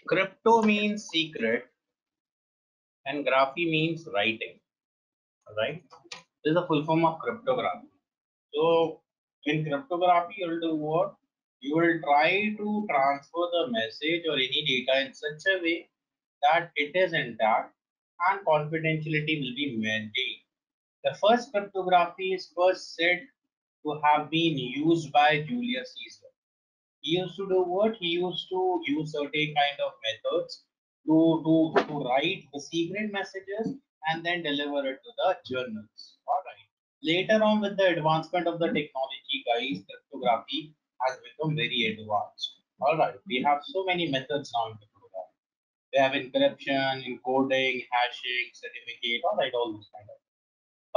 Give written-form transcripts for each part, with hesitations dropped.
Crypto means secret and graphy means writing, right? This is the full form of cryptography. So in cryptography, you will do what? You will try to transfer the message or any data in such a way that it is intact and confidentiality will be maintained. The first cryptography is first said to have been used by Julius Caesar. He used to do what? He used to use certain kind of methods to write the secret messages and then deliver it to the journals. All right. Later on, with the advancement of the technology, guys, cryptography has become very advanced. All right. We have so many methods now in cryptography. We have encryption, encoding, hashing, certificate, all right, all those kind of.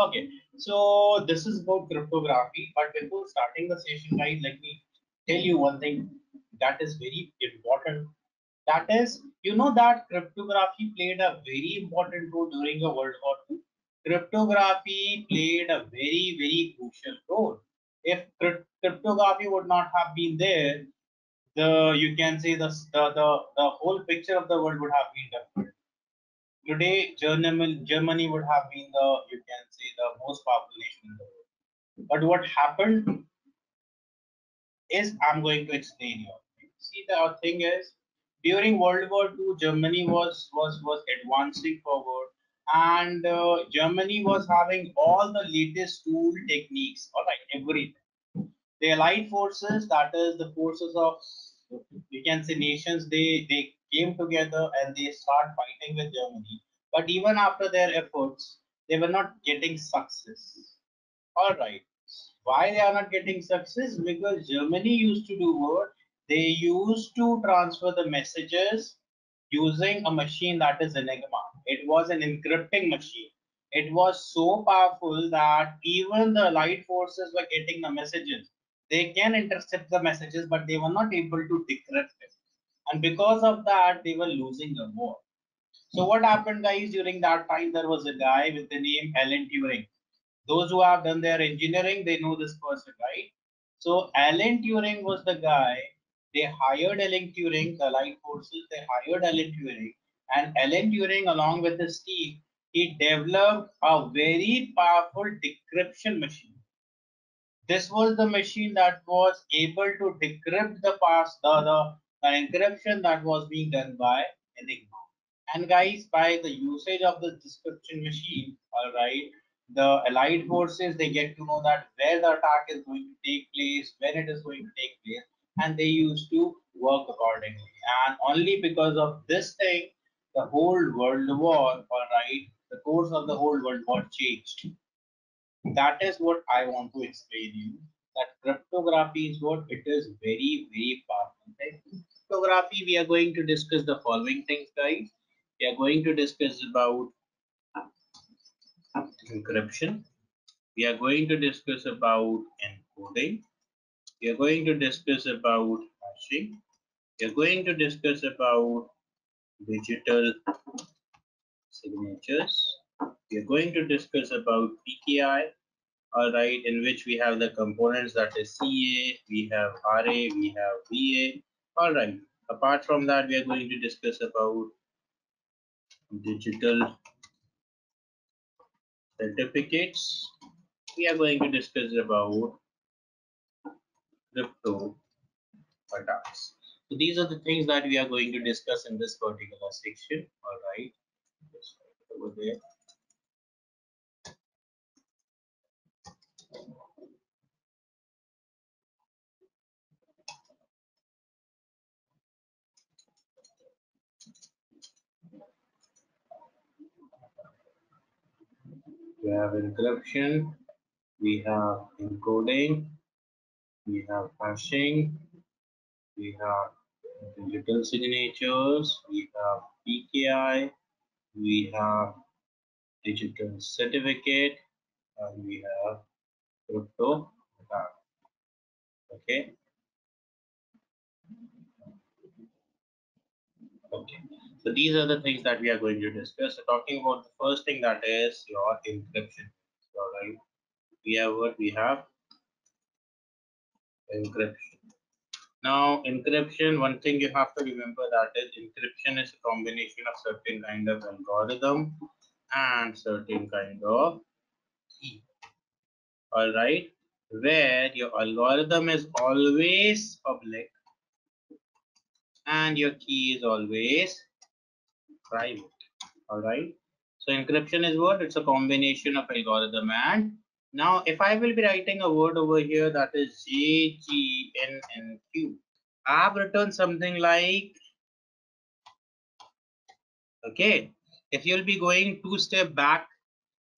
Okay, so this is about cryptography. But before starting the session, guys, let me tell you one thing that is very important. That is, you know that cryptography played a very important role during the World War II. Cryptography played a very, very crucial role. If cryptography would not have been there, the you can say the whole picture of the world would have been different. Today, Germany would have been the, you can say, the most powerful nation in the world. But what happened is, I'm going to explain you. See, the thing is, during World War II, Germany was advancing forward, and Germany was having all the latest tool techniques. All right, everything. The Allied forces, that is the forces of, we can say, nations, they came together and they start fighting with Germany. But even after their efforts, they were not getting success. All right. Why they are not getting success? Because Germany used to do what? They used to transfer the messages using a machine that is Enigma. It was an encrypting machine. It was so powerful that even the Allied forces were getting the messages. They can intercept the messages, but they were not able to decrypt it. And because of that, they were losing the war. So what happened, guys? During that time, there was a guy with the name Alan Turing. Those who have done their engineering, they know this person, right? So Alan Turing was the guy. They hired Alan Turing, the Allied forces. They hired Alan Turing, and Alan Turing, along with his team, he developed a very powerful decryption machine. This was the machine that was able to decrypt the past, the encryption that was being done by Enigma. And guys, by the usage of the description machine, all right, the Allied forces, they get to know that where the attack is going to take place, when it is going to take place, and they used to work accordingly. And only because of this thing, the whole world war, all right, the course of the whole world war changed. That is what I want to explain you. That cryptography is what it is, very, very powerful. Okay? Cryptography, we are going to discuss the following things, guys. We are going to discuss about encryption. We are going to discuss about encoding. We are going to discuss about hashing. We are going to discuss about digital signatures. We are going to discuss about PKI, all right, in which we have the components that is CA, we have RA, we have VA. All right. Apart from that, we are going to discuss about digital certificates. We are going to discuss about crypto attacks. So these are the things that we are going to discuss in this particular section. All right. Just over there. We have encryption, we have encoding, we have hashing, we have digital signatures, we have PKI, we have digital certificate, and we have crypto attack. Okay. Okay. So these are the things that we are going to discuss. So talking about the first thing, that is your encryption. All right. We have what we have encryption. Now, encryption, one thing you have to remember, that is encryption is a combination of certain kind of algorithm and certain kind of key. All right, where your algorithm is always public and your key is always private. All right. So encryption is what? It's a combination of algorithm and now if I will be writing a word over here that is JGNNQ, I have written something like, okay, if you'll be going two step back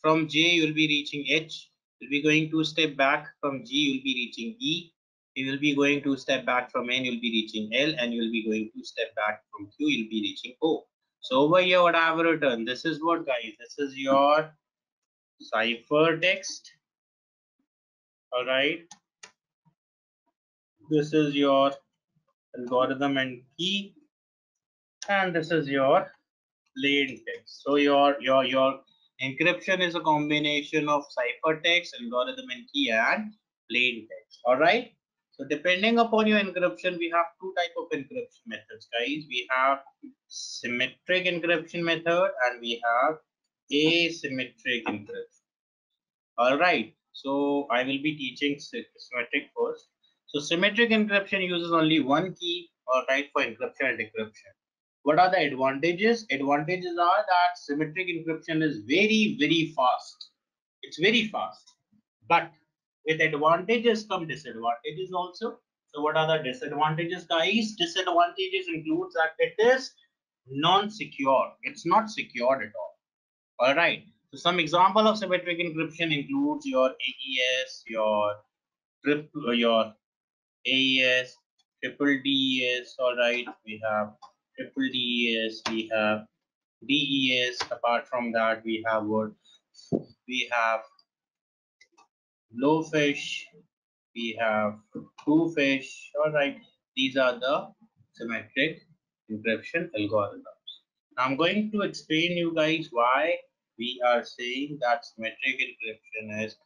from J, you'll be reaching H. You'll be going two step back from G, you'll be reaching E. You will be going two step back from N, you'll be reaching L, and you'll be going two step back from Q, you'll be reaching O. So over here, what I have written, this is what, guys, this is your ciphertext. All right, this is your algorithm and key, and this is your plain text. So your encryption is a combination of ciphertext, algorithm and key, and plain text. All right. So depending upon your encryption, we have two type of encryption methods, guys. We have symmetric encryption method and we have asymmetric encryption. All right. So I will be teaching symmetric first. So symmetric encryption uses only one key, all right, for encryption and decryption. What are the advantages? Advantages are that symmetric encryption is very fast. It's very fast. But with advantages come disadvantages also. So what are the disadvantages, guys? Disadvantages includes that it is non-secure. It's not secured at all. All right. So some example of symmetric encryption includes your AES, your AES, triple DES. All right. We have triple DES. We have DES. Apart from that, we have what? We have blowfish. We have two fish. All right. These are the symmetric encryption algorithms. Now I'm going to explain you guys why we are saying that symmetric encryption is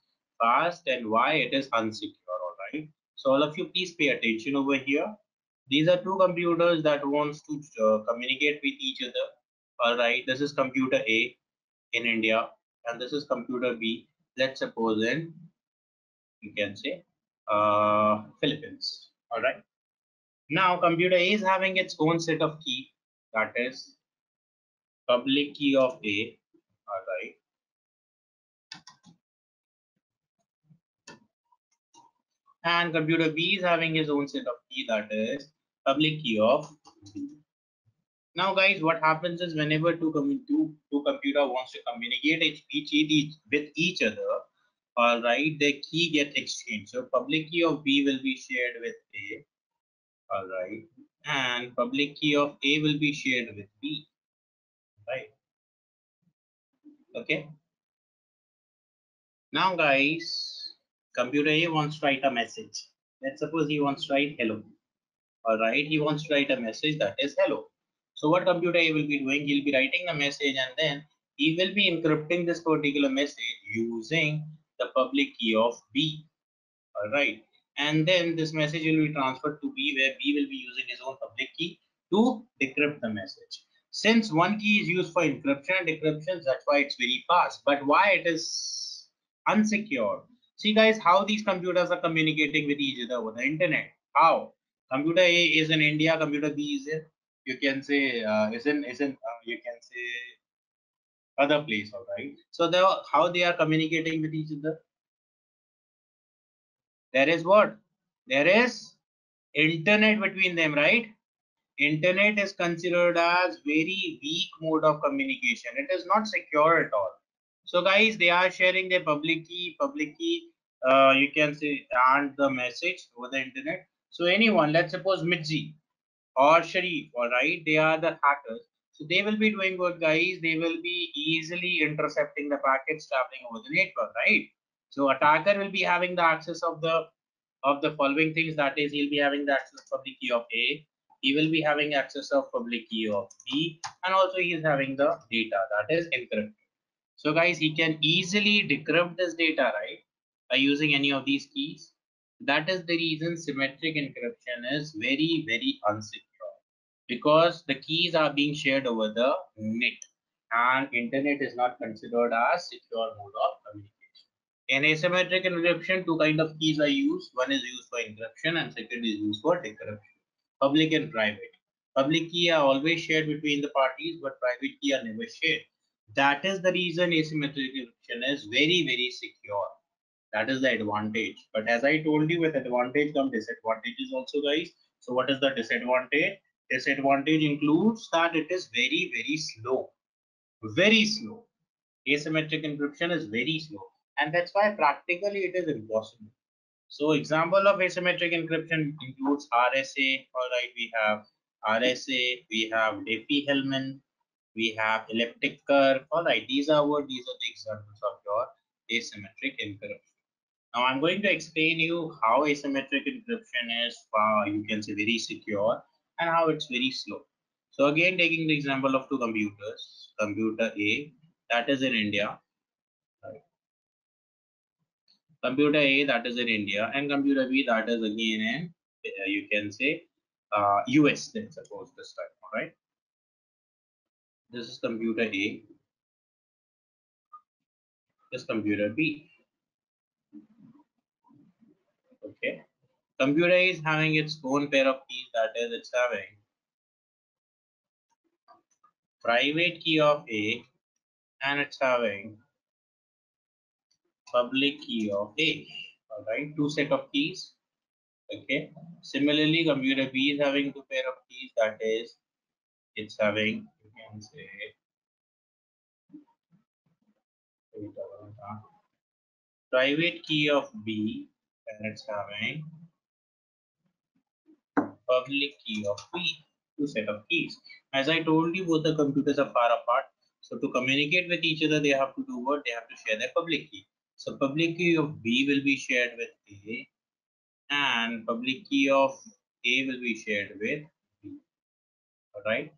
fast and why it is unsecure. All right. So all of you please pay attention over here. These are two computers that wants to communicate with each other. All right. This is computer A in India and this is computer B. Let's suppose in, you can say, Philippines. All right. Now computer A is having its own set of key, that is public key of A. All right. And computer B is having his own set of key, that is public key of B. Now guys, what happens is whenever two computer wants to communicate with each other, all right, the key get exchanged. So public key of B will be shared with A, all right, and public key of A will be shared with B, right? Okay. Now guys, computer A wants to write a message. Let's suppose he wants to write hello. All right, he wants to write a message that is hello. So what computer A will be doing? He'll be writing a message and then he will be encrypting this particular message using the public key of B. All right, and then this message will be transferred to B, where B will be using his own public key to decrypt the message. Since one key is used for encryption and decryption, that's why it's very fast. But why it is unsecure? See guys, how these computers are communicating with each other over the internet. How? Computer A is in India, computer B is in, you can say, you can say other place. All right. So how they are communicating with each other? There is what? There is internet between them, right? Internet is considered as very weak mode of communication. It is not secure at all. So guys, they are sharing their public key, you can say, and the message over the internet. So anyone, let's suppose Mitzi or Sharif, all right, they are the hackers. So they will be doing what, guys? They will be easily intercepting the packets traveling over the network, right? So attacker will be having the access of the following things, that is he'll be having the access of public key of A, he will be having access of public key of B, and also he is having the data that is encrypted. So guys, he can easily decrypt this data, right, by using any of these keys. That is the reason symmetric encryption is very, very unsecure, because the keys are being shared over the net, and internet is not considered as secure mode of communication. In asymmetric encryption, two kind of keys are used. One is used for encryption and second is used for decryption. Public and private. Public key are always shared between the parties, but private key are never shared. That is the reason asymmetric encryption is very, very secure. That is the advantage. But as I told you, with advantage come disadvantages also, guys. So what is the disadvantage? Disadvantage includes that it is very, very slow. Very slow. Asymmetric encryption is very slow. And that's why practically it is impossible. So example of asymmetric encryption includes RSA. All right, we have RSA, we have Diffie-Hellman, we have elliptic curve. All right, these are the examples of your asymmetric encryption. Now I'm going to explain you how asymmetric encryption is, you can say, very secure, and how it's very slow. So again, taking the example of two computers, computer A, that is in India, right? Computer A, that is in India, and computer B, that is again in, you can say, US. Let's suppose this time. All right, this is computer A, this computer B. Okay, computer A is having its own pair of keys, that is, it's having private key of A, and it's having public key of A. All right, two set of keys. Okay. Similarly, computer B is having two pair of keys. That is, it's having, you can say, private key of B, and it's having public key of B. Two set of keys. As I told you, both the computers are far apart. So to communicate with each other, they have to do what? They have to share their public key. So public key of B will be shared with A, and public key of A will be shared with B. All right.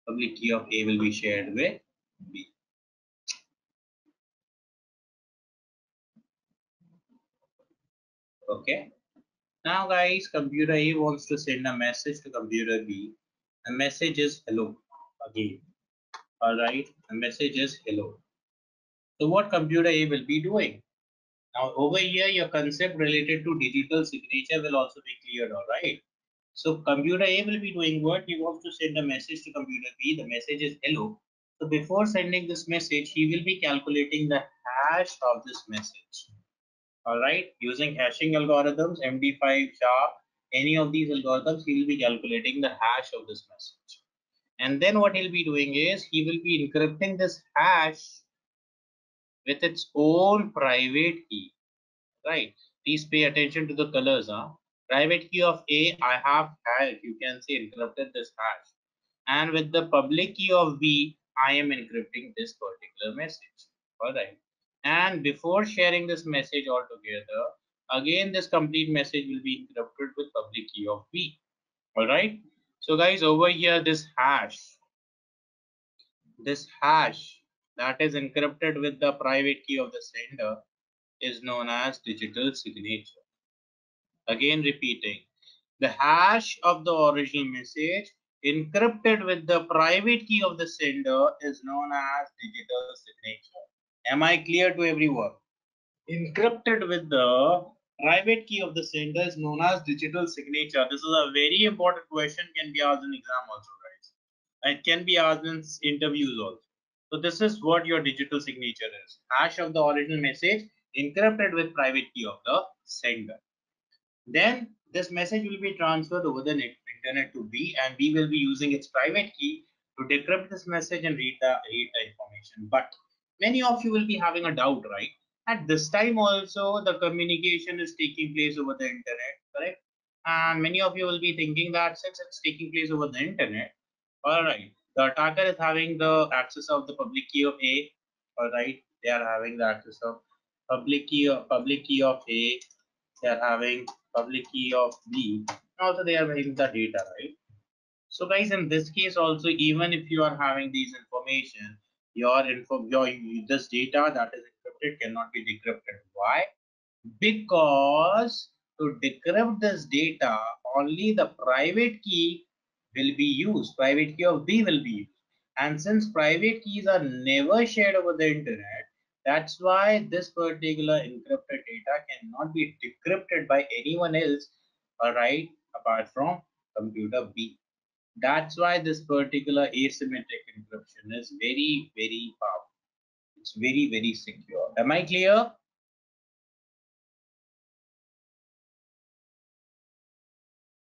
Public key of A will be shared with B. Okay. Now, guys, computer A wants to send a message to computer B. The message is hello again. All right. The message is hello. So, what computer A will be doing? Now, over here, your concept related to digital signature will also be cleared. All right. So, computer A will be doing what? He wants to send a message to computer B. The message is hello. So, before sending this message, he will be calculating the hash of this message. All right, using hashing algorithms, MD5, SHA, any of these algorithms, he will be calculating the hash of this message. And then what he'll be doing is he will be encrypting this hash with its own private key. Right. Please pay attention to the colors. Private key of A, I have had, you can say, encrypted this hash. And with the public key of B, I am encrypting this particular message. All right. And before sharing this message altogether, again, this complete message will be encrypted with public key of B. All right. So guys, over here, this hash that is encrypted with the private key of the sender is known as digital signature. Again, repeating, the hash of the original message encrypted with the private key of the sender is known as digital signature. Am I clear to everyone? Encrypted with the private key of the sender is known as digital signature. This is a very important question, can be asked in exam also, guys. It can be asked in interviews also. So this is what your digital signature is. Hash of the original message encrypted with private key of the sender. Then this message will be transferred over the internet to B, and B will be using its private key to decrypt this message and read the information. But many of you will be having a doubt, right? At this time also, the communication is taking place over the internet, correct? And many of you will be thinking that since it's taking place over the internet, all right, the attacker is having the access of the public key of A. All right, they are having the access of public key of A. They are having public key of B. Also, they are having the data, right? So, guys, in this case, also, even if you are having these information, your this data that is encrypted cannot be decrypted. Why? Because to decrypt this data, only the private key will be used. Private key of B will be used. And since private keys are never shared over the internet, that's why this particular encrypted data cannot be decrypted by anyone else, all right, apart from computer B. That's why this particular asymmetric encryption is very, very powerful. It's very, very secure. Am I clear?